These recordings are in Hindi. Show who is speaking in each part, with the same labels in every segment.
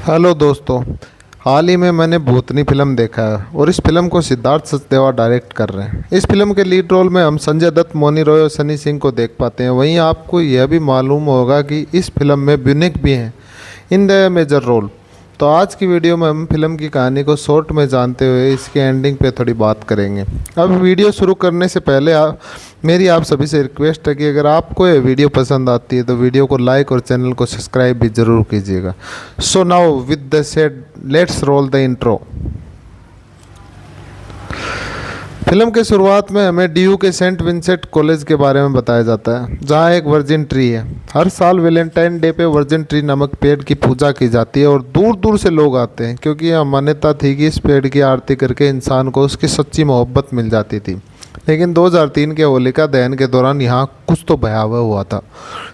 Speaker 1: हेलो दोस्तों। हाल ही में मैंने भूतनी फिल्म देखा है और इस फिल्म को सिद्धार्थ सचदेवा डायरेक्ट कर रहे हैं। इस फिल्म के लीड रोल में हम संजय दत्त, मौनी रॉय और सनी सिंह को देख पाते हैं। वहीं आपको यह भी मालूम होगा कि इस फिल्म में ब्यूनिक भी हैं इन द मेजर रोल। तो आज की वीडियो में हम फिल्म की कहानी को शॉर्ट में जानते हुए इसके एंडिंग पे थोड़ी बात करेंगे। अब वीडियो शुरू करने से पहले मेरी आप सभी से रिक्वेस्ट है कि अगर आपको ये वीडियो पसंद आती है तो वीडियो को लाइक और चैनल को सब्सक्राइब भी ज़रूर कीजिएगा। So now with the said let's roll the intro. Film के शुरुआत में हमें डीयू के सेंट विंसेंट कॉलेज के बारे में बताया जाता है, जहां एक वर्जिन ट्री है। हर साल वैलेंटाइन डे पे वर्जिन ट्री नामक पेड़ की पूजा की जाती है और दूर दूर से लोग आते हैं, क्योंकि यह मान्यता थी कि इस पेड़ की आरती करके इंसान को उसकी सच्ची मोहब्बत मिल जाती थी। लेकिन 2003 के होलिका दहन के दौरान यहाँ कुछ तो भयावह हुआ था,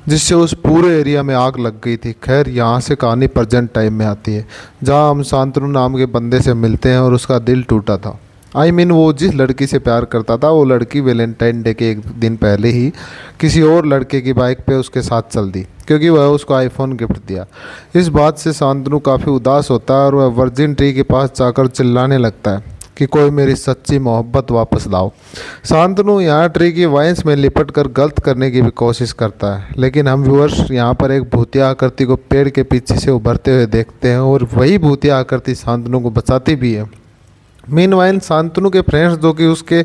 Speaker 1: जिससे उस पूरे एरिया में आग लग गई थी। खैर, यहाँ से कहानी प्रेजेंट टाइम में आती है, जहाँ हम शांतनु नाम के बंदे से मिलते हैं और उसका दिल टूटा था। वो जिस लड़की से प्यार करता था, वो लड़की वैलेंटाइन डे के एक दिन पहले ही किसी और लड़के की बाइक पे उसके साथ चल दी, क्योंकि वह उसको आईफोन गिफ्ट दिया। इस बात से शांतनु काफ़ी उदास होता है और वह वर्जिन ट्री के पास जाकर चिल्लाने लगता है कि कोई मेरी सच्ची मोहब्बत वापस लाओ। शांतनु यहाँ ट्री की वाइन्स में लिपट कर गलत करने की भी कोशिश करता है, लेकिन हम व्यूअर्स यहाँ पर एक भूतिया आकृति को पेड़ के पीछे से उभरते हुए देखते हैं और वही भूतिया आकृति शांतनु को बचाती भी है। मीनवाइल शांतनु के फ्रेंड्स, जो कि उसके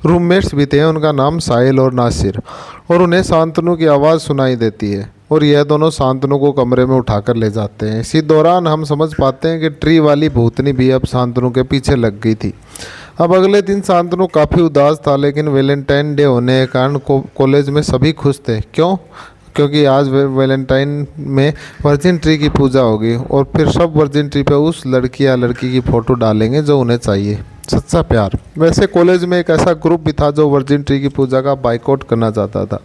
Speaker 1: रूममेट्स भी थे, उनका नाम साहिल और नासिर, और उन्हें शांतनु की आवाज़ सुनाई देती है और यह दोनों शांतनु को कमरे में उठाकर ले जाते हैं। इसी दौरान हम समझ पाते हैं कि ट्री वाली भूतनी भी अब शांतनु के पीछे लग गई थी। अब अगले दिन शांतनु काफ़ी उदास था, लेकिन वैलेंटाइन डे होने के कारण कॉलेज में सभी खुश थे। क्योंकि आज वैलेंटाइन में वर्जिन ट्री की पूजा होगी और फिर सब वर्जिन ट्री पे उस लड़की या लड़की की फ़ोटो डालेंगे जो उन्हें चाहिए, सच्चा प्यार। वैसे कॉलेज में एक ऐसा ग्रुप भी था जो वर्जिन ट्री की पूजा का बाइकआउट करना चाहता था।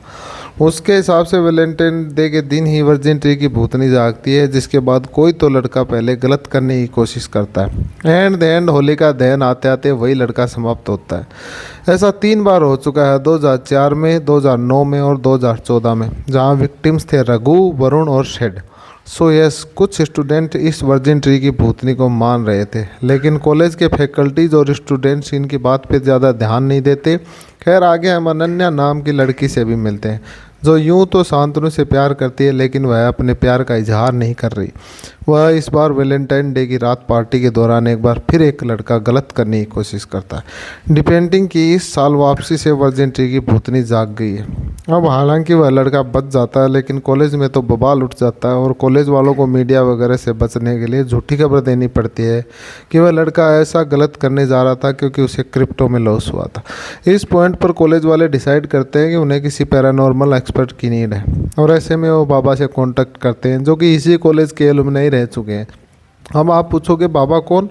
Speaker 1: उसके हिसाब से वैलेंटाइन डे के दिन ही वर्जिन ट्री की भूतनी जागती है, जिसके बाद कोई तो लड़का पहले गलत करने की कोशिश करता है। एंड द एंड होलिका दहन आते आते वही लड़का समाप्त होता है। ऐसा 3 बार हो चुका है, 2004 में, 2009 में और 2014 में, जहाँ विक्टिम्स थे रघु, वरुण और शेड। सो यस, कुछ स्टूडेंट इस वर्जिन ट्री की भूतनी को मान रहे थे, लेकिन कॉलेज के फैकल्टीज और स्टूडेंट्स इनकी बात पे ज़्यादा ध्यान नहीं देते। खैर, आगे हम अनन्या नाम की लड़की से भी मिलते हैं, जो यूं तो शांतनु से प्यार करती है, लेकिन वह अपने प्यार का इजहार नहीं कर रही। वह इस बार वैलेंटाइन डे की रात पार्टी के दौरान एक बार फिर एक लड़का गलत करने की कोशिश करता है। डिपेंडिंग की इस साल वापसी से वर्जिन ट्री की भूतनी जाग गई है। अब हालांकि वह लड़का बच जाता है, लेकिन कॉलेज में तो बवाल उठ जाता है और कॉलेज वालों को मीडिया वगैरह से बचने के लिए झूठी खबर देनी पड़ती है कि वह लड़का ऐसा गलत करने जा रहा था क्योंकि उसे क्रिप्टो में लॉस हुआ था। इस पॉइंट पर कॉलेज वाले डिसाइड करते हैं कि उन्हें किसी पैरानॉर्मल एक्सपर्ट की नीड है, और ऐसे में वो बाबा से कॉन्टेक्ट करते हैं, जो कि इसी कॉलेज के एलुमनाई रह चुके हैं। हम आप पूछोगे बाबा कौन,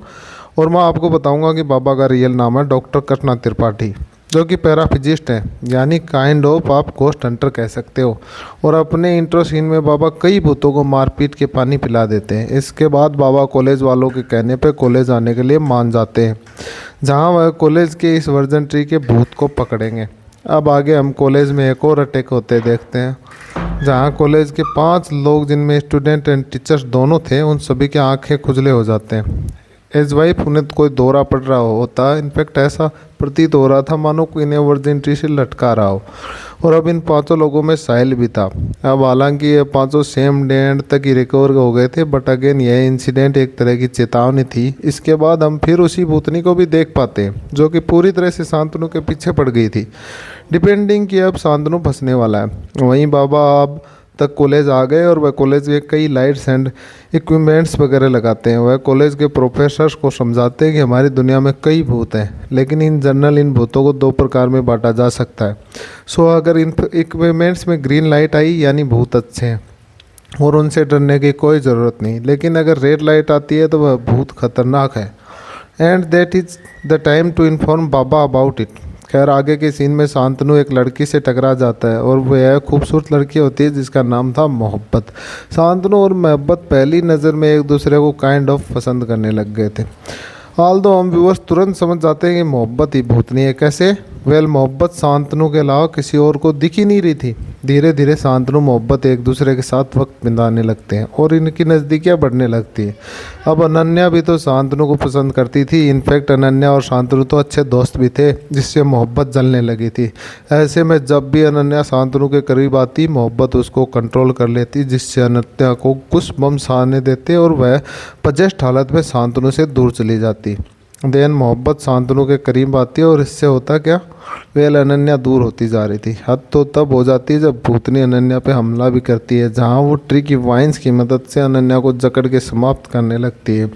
Speaker 1: और मैं आपको बताऊंगा कि बाबा का रियल नाम है डॉक्टर कृष्णा त्रिपाठी, जो कि पैराफिजिस्ट हैं, यानी काइंड ऑफ आप घोस्ट हंटर कह सकते हो। और अपने इंट्रो सीन में बाबा कई भूतों को मारपीट के पानी पिला देते हैं। इसके बाद बाबा कॉलेज वालों के कहने पे कॉलेज आने के लिए मान जाते हैं, जहां वह कॉलेज के इस वर्जिन ट्री के भूत को पकड़ेंगे। अब आगे हम कॉलेज में एक और अटैक होते देखते हैं, जहाँ कॉलेज के 5 लोग, जिनमें स्टूडेंट एंड टीचर्स दोनों थे, उन सभी की आंखें खुजले हो जाते हैं। एज वाइफ उन्हें कोई दौरा पड़ रहा होता है। इनफैक्ट ऐसा प्रतीत हो रहा था मानो कोई इन्हें वर्जिन ट्री से लटका रहा हो। और अब इन 5 लोगों में साहिल भी था। अब हालांकि ये 5 सेम डे एंड तक ही रिकवर हो गए थे, बट अगेन यह इंसिडेंट एक तरह की चेतावनी थी। इसके बाद हम फिर उसी भूतनी को भी देख पाते हैं, जो कि पूरी तरह से शांतनु के पीछे पड़ गई थी। डिपेंडिंग कि अब शांतनु फंसने वाला है। वहीं बाबा अब तक कॉलेज आ गए और वह कॉलेज में कई लाइट्स एंड इक्विपमेंट्स वगैरह लगाते हैं। वह कॉलेज के प्रोफेसर्स को समझाते हैं कि हमारी दुनिया में कई भूत हैं, लेकिन इन जनरल इन भूतों को 2 प्रकार में बांटा जा सकता है। सो अगर इन इक्विपमेंट्स में ग्रीन लाइट आई, यानी भूत अच्छे हैं और उनसे डरने की कोई ज़रूरत नहीं, लेकिन अगर रेड लाइट आती है तो वह भूत खतरनाक है। And that is the time to inform Baba about it. खैर, आगे के सीन में शांतनु एक लड़की से टकरा जाता है और वह खूबसूरत लड़की होती है जिसका नाम था मोहब्बत। शांतनु और मोहब्बत पहली नज़र में एक दूसरे को काइंड ऑफ पसंद करने लग गए थे। ऑल्दो हम व्यूअर्स तुरंत समझ जाते हैं कि मोहब्बत ही भूतनी है। कैसे? वेल मोहब्बत शांतनु के अलावा किसी और को दिख ही नहीं रही थी। धीरे धीरे शांतनु मोहब्बत एक दूसरे के साथ वक्त बिताने लगते हैं और इनकी नज़दीकियाँ बढ़ने लगती हैं। अब अनन्या भी तो शांतनु को पसंद करती थी। इनफैक्ट अनन्या और शांतनु तो अच्छे दोस्त भी थे, जिससे मोहब्बत जलने लगी थी। ऐसे में जब भी अनन्या शांतनु के करीब आती, मोहब्बत उसको कंट्रोल कर लेती, जिससे अनन्या को कुछ बम्स आने देते और वह पजेस्ट हालत में शांतनु से दूर चली जाती। देन मोहब्बत शांतनु के करीब आती है और इससे होता क्या, वेल अनन्या दूर होती जा रही थी। हद तो तब हो जाती है जब भूतनी अनन्या पे हमला भी करती है, जहां वो ट्री की वाइन्स की मदद से अनन्या को जकड़ के समाप्त करने लगती है।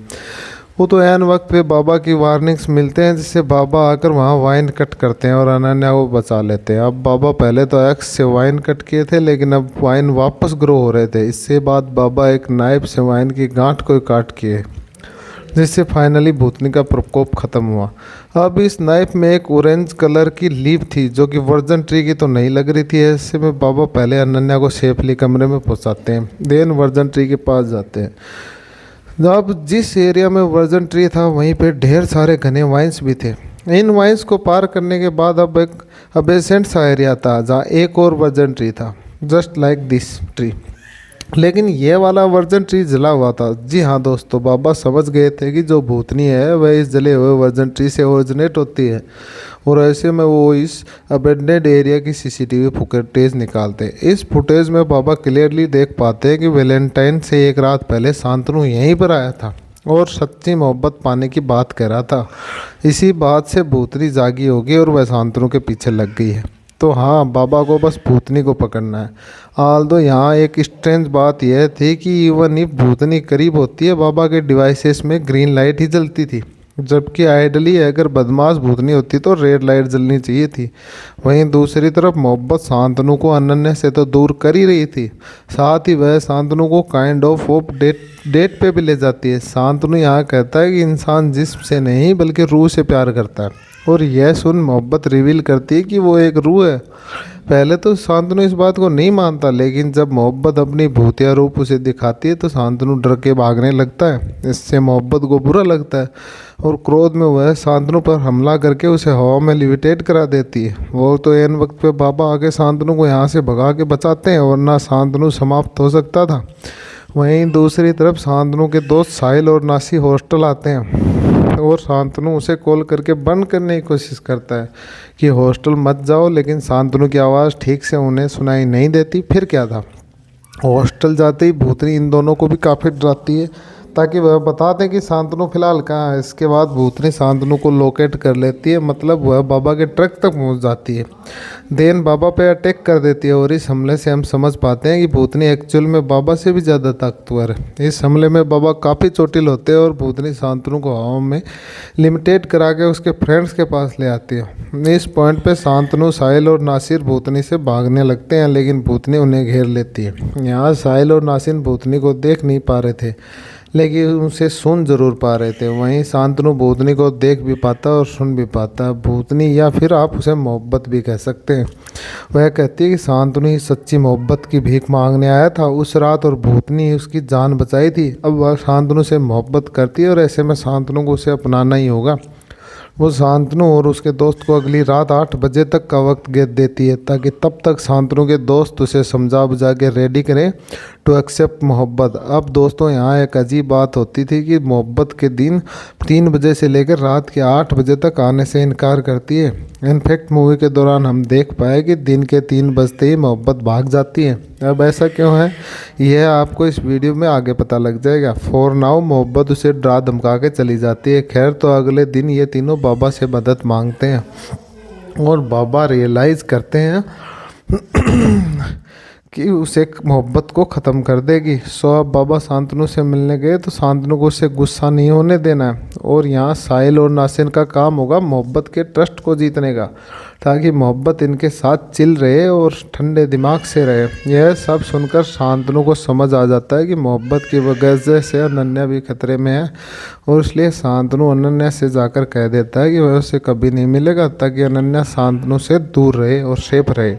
Speaker 1: वो तो ऐन वक्त पे बाबा की वार्निंग्स मिलते हैं, जिससे बाबा आकर वहाँ वाइन कट करते हैं और अनन्या को बचा लेते हैं। अब बाबा पहले तो एक्स से वाइन कट किए थे, लेकिन अब वाइन वापस ग्रो हो रहे थे। इससे बाद बाबा एक नाइफ से वाइन की गांठ को काट किए, जिससे फाइनली भूतनी का प्रकोप खत्म हुआ। अब इस नाइफ में एक ऑरेंज कलर की लीफ थी, जो कि वर्जन ट्री की तो नहीं लग रही थी। ऐसे में बाबा पहले अनन्या को सेफली कमरे में पहुंचाते हैं, देन वर्जन ट्री के पास जाते हैं। अब जिस एरिया में वर्जन ट्री था वहीं पे ढेर सारे घने वाइन्स भी थे। इन वाइन्स को पार करने के बाद अब एक अबेसेंट सा एरिया था, जहाँ एक और वर्जन ट्री था, जस्ट लाइक दिस ट्री। लेकिन ये वाला वर्जन ट्री जला हुआ था। जी हाँ दोस्तों, बाबा समझ गए थे कि जो भूतनी है वह इस जले हुए वर्जन ट्री से ओरिजिनेट होती है, और ऐसे में वो इस अबेंडेड एरिया की सीसीटीवी फुटेज निकालते। इस फुटेज में बाबा क्लियरली देख पाते हैं कि वैलेंटाइन से एक रात पहले शांतनु यहीं पर आया था और सच्ची मोहब्बत पाने की बात कह रहा था। इसी बात से भूतनी जागी होगी और वह शांतनु के पीछे लग गई है। तो हाँ, बाबा को बस भूतनी को पकड़ना है। आल्दो यहाँ एक स्ट्रेंज बात यह थी कि इवन इफ भूतनी करीब होती है, बाबा के डिवाइसेस में ग्रीन लाइट ही जलती थी, जबकि आइडली अगर बदमाश भूतनी होती तो रेड लाइट जलनी चाहिए थी। वहीं दूसरी तरफ मोहब्बत शांतनु को अनन्या से तो दूर कर ही रही थी, साथ ही वह शांतनु को काइंड ऑफ डेट पे भी ले जाती है। शांतनु यहाँ कहता है कि इंसान जिस्म से नहीं बल्कि रूह से प्यार करता है, और यह सुन मोहब्बत रिवील करती है कि वो एक रूह है। पहले तो शांतनु इस बात को नहीं मानता, लेकिन जब मोहब्बत अपनी भूतिया रूप उसे दिखाती है तो शांतनु डर के भागने लगता है। इससे मोहब्बत को बुरा लगता है और क्रोध में वह शांतनु पर हमला करके उसे हवा में लिविटेट करा देती है। वो तो एन वक्त पे बाबा आके शांतनु को यहाँ से भगा के बचाते हैं, वरना शांतनु समाप्त हो सकता था। वहीं दूसरी तरफ शांतनु के दोस्त साहिल और नासी हॉस्टल आते हैं और शांतनु उसे कॉल करके बंद करने की कोशिश करता है कि हॉस्टल मत जाओ, लेकिन शांतनु की आवाज़ ठीक से उन्हें सुनाई नहीं देती। फिर क्या था, हॉस्टल जाते ही भूतनी इन दोनों को भी काफ़ी डराती है ताकि वह बता दें कि शांतनु फिलहाल कहाँ है। इसके बाद भूतनी शांतनु को लोकेट कर लेती है, मतलब वह बाबा के ट्रक तक पहुँच जाती है। देन बाबा पे अटैक कर देती है और इस हमले से हम समझ पाते हैं कि भूतनी एक्चुअल में बाबा से भी ज़्यादा ताकतवर है। इस हमले में बाबा काफ़ी चोटिल होते हैं और भूतनी शांतनु को हवा में लिमिटेड करा के उसके फ्रेंड्स के पास ले आती है। इस पॉइंट पे शांतनु, साहिल और नासिर भूतनी से भागने लगते हैं, लेकिन भूतनी उन्हें घेर लेती है। यहाँ साहिल और नासिर भूतनी को देख नहीं पा रहे थे, लेकिन उसे सुन जरूर पा रहे थे। वहीं शांतनु भूतनी को देख भी पाता और सुन भी पाता। भूतनी, या फिर आप उसे मोहब्बत भी कह सकते हैं, वह कहती है कि शांतनु ही सच्ची मोहब्बत की भीख मांगने आया था उस रात और भूतनी ही उसकी जान बचाई थी। अब वह शांतनु से मोहब्बत करती है और ऐसे में शांतनु को उसे अपनाना ही होगा। वो शांतनु और उसके दोस्त को अगली रात 8 बजे तक का वक्त देती है, ताकि तब तक शांतनु के दोस्त उसे समझा बुझा के रेडी करें टू एक्सेप्ट मोहब्बत। अब दोस्तों, यहाँ एक अजीब बात होती थी कि मोहब्बत के दिन 3 बजे से लेकर रात के 8 बजे तक आने से इनकार करती है। इनफैक्ट मूवी के दौरान हम देख पाए कि दिन के 3 बजते ही मोहब्बत भाग जाती है। अब ऐसा क्यों है, यह आपको इस वीडियो में आगे पता लग जाएगा। फॉर नाउ मोहब्बत उसे डरा धमका के चली जाती है। खैर, तो अगले दिन ये तीनों बाबा से मदद मांगते हैं और बाबा रियलाइज़ करते हैं कि उसे मोहब्बत को ख़त्म कर देगी। सो अब बाबा शांतनु से मिलने गए तो शांतनु को उससे गुस्सा नहीं होने देना है, और यहाँ साहिल और नासिर का काम होगा मोहब्बत के ट्रस्ट को जीतने का, ताकि मोहब्बत इनके साथ चिल रहे और ठंडे दिमाग से रहे। यह सब सुनकर शांतनु को समझ आ जाता है कि मोहब्बत की वजह से अनन्या भी खतरे में है, और इसलिए शांतनु अनन्या से जाकर कह देता है कि वह उसे कभी नहीं मिलेगा, ताकि अनन्या शांतनु से दूर रहे और सेफ रहे।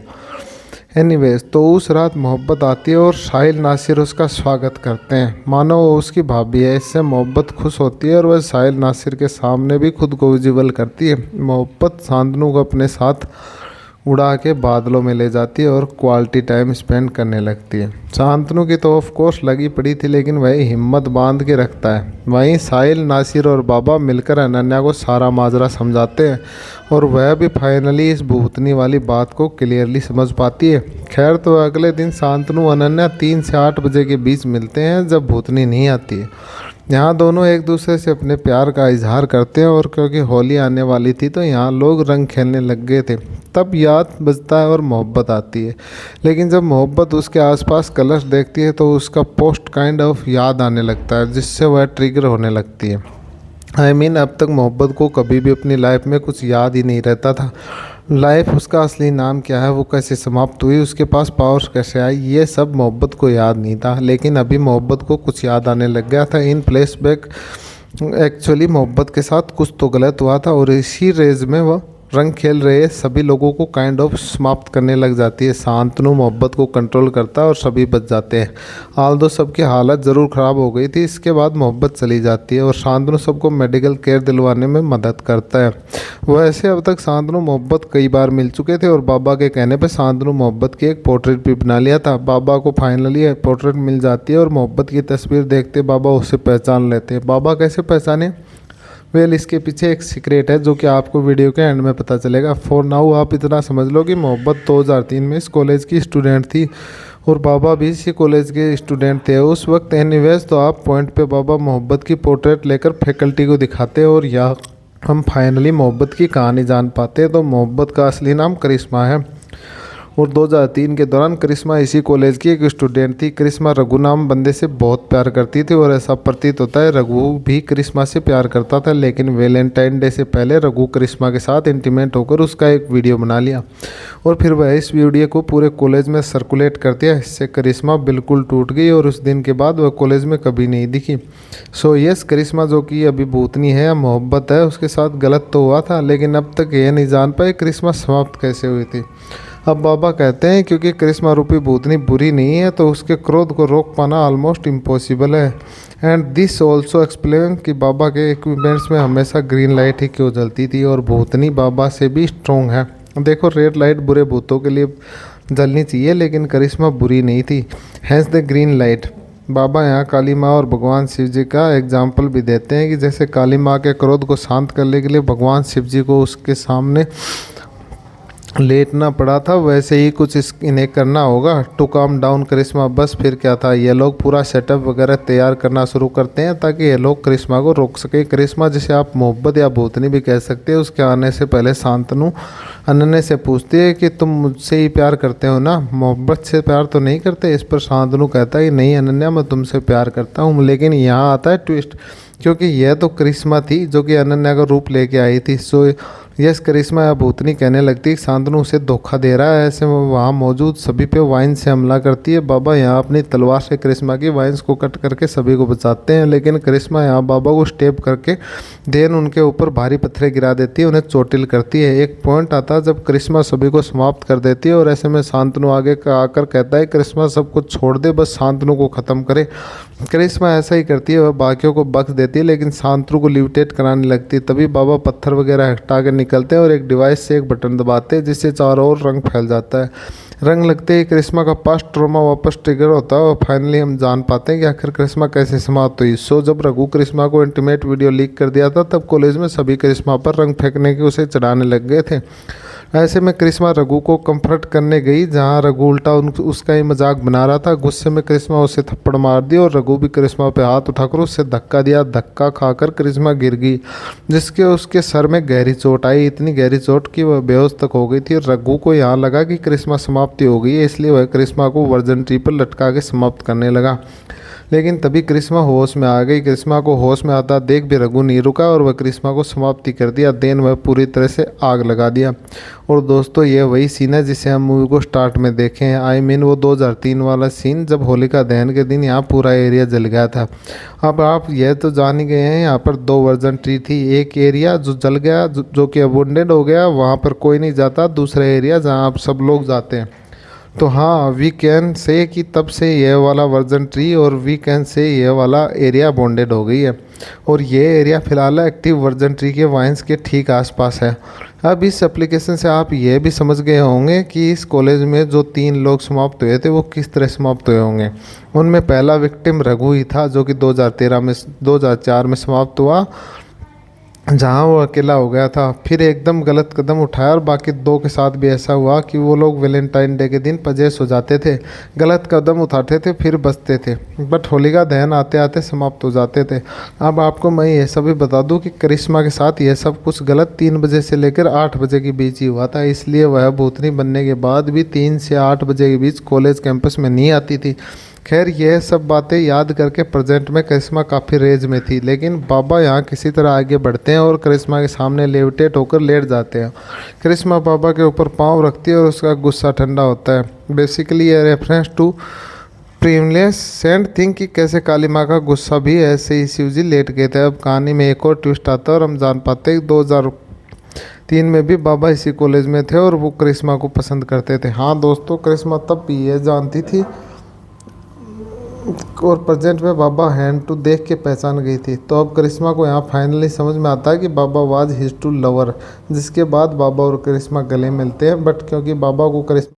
Speaker 1: एनीवेज तो उस रात मोहब्बत आती है और साहिल नासिर उसका स्वागत करते हैं मानो वो उसकी भाभी है। इससे मोहब्बत खुश होती है और वह साहिल नासिर के सामने भी खुद को विजिबल करती है। मोहब्बत शांतनु को अपने साथ उड़ा के बादलों में ले जाती है और क्वालिटी टाइम स्पेंड करने लगती है। शांतनु की तो ऑफ कोर्स लगी पड़ी थी, लेकिन वह हिम्मत बांध के रखता है। वहीं साहिल नासिर और बाबा मिलकर अनन्या को सारा माजरा समझाते हैं और वह भी फाइनली इस भूतनी वाली बात को क्लियरली समझ पाती है। खैर तो अगले दिन शांतनु अनन्या 3 से 8 बजे के बीच मिलते हैं जब भूतनी नहीं आती है। यहाँ दोनों एक दूसरे से अपने प्यार का इजहार करते हैं और क्योंकि होली आने वाली थी तो यहाँ लोग रंग खेलने लग गए थे। तब याद बजता है और मोहब्बत आती है, लेकिन जब मोहब्बत उसके आसपास कलर्स देखती है तो उसका पोस्ट काइंड ऑफ याद आने लगता है, जिससे वह ट्रिगर होने लगती है। अब तक मोहब्बत को कभी भी अपनी लाइफ में कुछ याद ही नहीं रहता था। लाइफ, उसका असली नाम क्या है, वो कैसे समाप्त हुई, उसके पास पावर्स कैसे आई, ये सब मोहब्बत को याद नहीं था। लेकिन अभी मोहब्बत को कुछ याद आने लग गया था। इन फ्लैशबैक एक्चुअली मोहब्बत के साथ कुछ तो गलत हुआ था और इसी रेज में वह रंग खेल रहे सभी लोगों को काइंड ऑफ समाप्त करने लग जाती है। शांतनु मोहब्बत को कंट्रोल करता है और सभी बच जाते हैं। आल्दो सबकी हालत ज़रूर ख़राब हो गई थी। इसके बाद मोहब्बत चली जाती है और शांतनु सबको मेडिकल केयर दिलवाने में मदद करता है। वैसे अब तक शांतनु मोहब्बत कई बार मिल चुके थे और बाबा के कहने पर शांतनु मोहब्बत की एक पोर्ट्रेट भी बना लिया था। बाबा को फाइनली पोर्ट्रेट मिल जाती है और मोहब्बत की तस्वीर देखते बाबा उसे पहचान लेते हैं। बाबा कैसे पहचाने? वेल, इसके पीछे एक सीक्रेट है जो कि आपको वीडियो के एंड में पता चलेगा। फॉर नाउ आप इतना समझ लो कि मोहब्बत 2003 में इस कॉलेज की स्टूडेंट थी और बाबा भी इसी कॉलेज के स्टूडेंट थे उस वक्त। एनीवेज तो आप पॉइंट पे बाबा मोहब्बत की पोर्ट्रेट लेकर फैकल्टी को दिखाते और यहाँ हम फाइनली मोहब्बत की कहानी जान पाते हैं। तो मोहब्बत का असली नाम करिश्मा है और 2003 के दौरान करिश्मा इसी कॉलेज की एक स्टूडेंट थी। करिश्मा रघु नाम बंदे से बहुत प्यार करती थी और ऐसा प्रतीत होता है रघु भी करिश्मा से प्यार करता था। लेकिन वैलेंटाइन डे से पहले रघु करिश्मा के साथ इंटीमेट होकर उसका एक वीडियो बना लिया और फिर वह इस वीडियो को पूरे कॉलेज में सर्कुलेट कर दिया। इससे करिश्मा बिल्कुल टूट गई और उस दिन के बाद वह कॉलेज में कभी नहीं दिखी। सो यस, करिश्मा जो कि अभी भूतनी है या मोहब्बत है, उसके साथ गलत तो हुआ था, लेकिन अब तक यह नहीं जान पाए करिश्मा समाप्त कैसे हुई थी। अब बाबा कहते हैं क्योंकि करिश्मा रूपी भूतनी बुरी नहीं है तो उसके क्रोध को रोक पाना ऑलमोस्ट इम्पॉसिबल है। एंड दिस ऑल्सो एक्सप्लेन कि बाबा के इक्विपमेंट्स में हमेशा ग्रीन लाइट ही क्यों जलती थी और भूतनी बाबा से भी स्ट्रॉन्ग है। देखो, रेड लाइट बुरे भूतों के लिए जलनी चाहिए, लेकिन करिश्मा बुरी नहीं थी, हैंस द ग्रीन लाइट। बाबा यहाँ काली माँ और भगवान शिव जी का एग्जाम्पल भी देते हैं कि जैसे काली माँ के क्रोध को शांत करने के लिए भगवान शिव जी को उसके सामने लेटना पड़ा था, वैसे ही कुछ इन्हें करना होगा टू काम डाउन करिश्मा। बस फिर क्या था, ये लोग पूरा सेटअप वगैरह तैयार करना शुरू करते हैं ताकि ये लोग करिश्मा को रोक सके। करिश्मा जिसे आप मोहब्बत या भूतनी भी कह सकते हैं, उसके आने से पहले शांतनु अनन्या से पूछती है कि तुम मुझसे ही प्यार करते हो ना, मोहब्बत से प्यार तो नहीं करते। इस पर शांतनु कहता है कि नहीं अनन्या, मैं तुमसे प्यार करता हूँ। लेकिन यहाँ आता है ट्विस्ट, क्योंकि यह तो करिश्मा थी जो कि अनन्या का रूप लेके आई थी। सो यस, करिश्मा या भूतनी कहने लगती है शांतनु उसे धोखा दे रहा है। ऐसे में वहाँ मौजूद सभी पे वाइन से हमला करती है। बाबा यहाँ अपनी तलवार से करिश्मा की वाइन्स को कट करके सभी को बचाते हैं, लेकिन करिश्मा यहाँ बाबा को स्टेप करके देन उनके ऊपर भारी पत्थरें गिरा देती है, उन्हें चोटिल करती है। एक पॉइंट आता है जब करिश्मा सभी को समाप्त कर देती है और ऐसे में शांतनु आगे आकर कहता है करिश्मा सब कुछ छोड़ दे, बस शांतनु को ख़त्म करे। करिश्मा ऐसा ही करती है, वह बाकियों को बख्श देती है, लेकिन शांतनु को लिविटेट कराने लगती है। तभी बाबा पत्थर वगैरह हटा कर निकलते हैं और एक डिवाइस से एक बटन दबाते हैं जिससे चारों ओर रंग फैल जाता है। रंग लगते ही करिश्मा का पास्ट ट्रॉमा वापस ट्रिगर होता है और फाइनली हम जान पाते हैं कि आखिर करिश्मा कैसे समाप्त हुई। सो जब रघु करिश्मा को इंटीमेट वीडियो लीक कर दिया था तब कॉलेज में सभी करिश्मा पर रंग फेंकने के उसे चढ़ाने लग गए थे। ऐसे में करिश्मा रघु को कंफर्ट करने गई, जहां रघु उल्टा उसका ही मजाक बना रहा था। गुस्से में करिश्मा उसे थप्पड़ मार दी और रघु भी करिश्मा पे हाथ उठाकर उससे धक्का दिया। धक्का खाकर करिश्मा गिर गई, जिसके उसके सर में गहरी चोट आई, इतनी गहरी चोट कि वह बेहोश तक हो गई थी। रघु को यहाँ लगा कि करिश्मा समाप्ति हो गई है, इसलिए वह करिश्मा को वर्जन ट्री पर लटका के समाप्त करने लगा। लेकिन तभी करिश्मा होश में आ गई। करिश्मा को होश में आता देख भी रघु नहीं रुका और वह करिश्मा को समाप्ति कर दिया। देन वह पूरी तरह से आग लगा दिया। और दोस्तों, ये वही सीन है जिसे हम मूवी को स्टार्ट में देखे हैं। आई मीन वो 2003 वाला सीन जब होलिका दहन के दिन यहाँ पूरा एरिया जल गया था। अब आप यह तो जान ही गए हैं, यहाँ पर 2 वर्जन ट्री थी। एक एरिया जो जल गया, जो कि अबोंडेड हो गया, वहाँ पर कोई नहीं जाता। दूसरा एरिया जहाँ आप सब लोग जाते हैं। तो हाँ, वी कैन से कि तब से ये वाला वर्जन ट्री और वी कैन से ये वाला एरिया बॉन्डेड हो गई है। और ये एरिया फ़िलहाल एक्टिव वर्जन ट्री के वाइन्स के ठीक आसपास है। अब इस एप्लीकेशन से आप ये भी समझ गए होंगे कि इस कॉलेज में जो 3 लोग समाप्त हुए थे वो किस तरह समाप्त हुए होंगे। उनमें पहला विक्टिम रघु ही था, जो कि 2004 में समाप्त हुआ, जहाँ वो अकेला हो गया था। फिर एकदम गलत कदम उठाया और बाकी 2 के साथ भी ऐसा हुआ कि वो लोग वैलेंटाइन डे के दिन पजेस हो जाते थे, गलत कदम उठाते थे, फिर बचते थे, बट होलिका दहन आते आते समाप्त हो जाते थे। अब आपको मैं ये सब भी बता दूं कि करिश्मा के साथ ये सब कुछ गलत 3 बजे से लेकर 8 बजे के बीच ही हुआ था, इसलिए वह भूतनी बनने के बाद भी 3 से 8 बजे के बीच कॉलेज कैंपस में नहीं आती थी। खैर, यह सब बातें याद करके प्रेजेंट में करिश्मा काफ़ी रेज में थी, लेकिन बाबा यहाँ किसी तरह आगे बढ़ते हैं और करिश्मा के सामने लेविटेट होकर लेट जाते हैं। करिश्मा बाबा के ऊपर पाँव रखती है और उसका गुस्सा ठंडा होता है। बेसिकली ये reference to previous sent thing कि कैसे काली माँ का गुस्सा भी ऐसे ही शिव जी लेट गए थे। अब कहानी में एक और ट्विस्ट आता है और हम जान पाते हैं कि 2003 में भी बाबा इसी कॉलेज में थे और वो करिश्मा को पसंद करते थे। हाँ दोस्तों, करिश्मा तब भी ये जानती थी और प्रेजेंट में बाबा हैंड टू देख के पहचान गई थी। तो अब करिश्मा को यहाँ फाइनली समझ में आता है कि बाबा वाज हिज टू लवर, जिसके बाद बाबा और करिश्मा गले मिलते हैं। बट क्योंकि बाबा को करिश्मा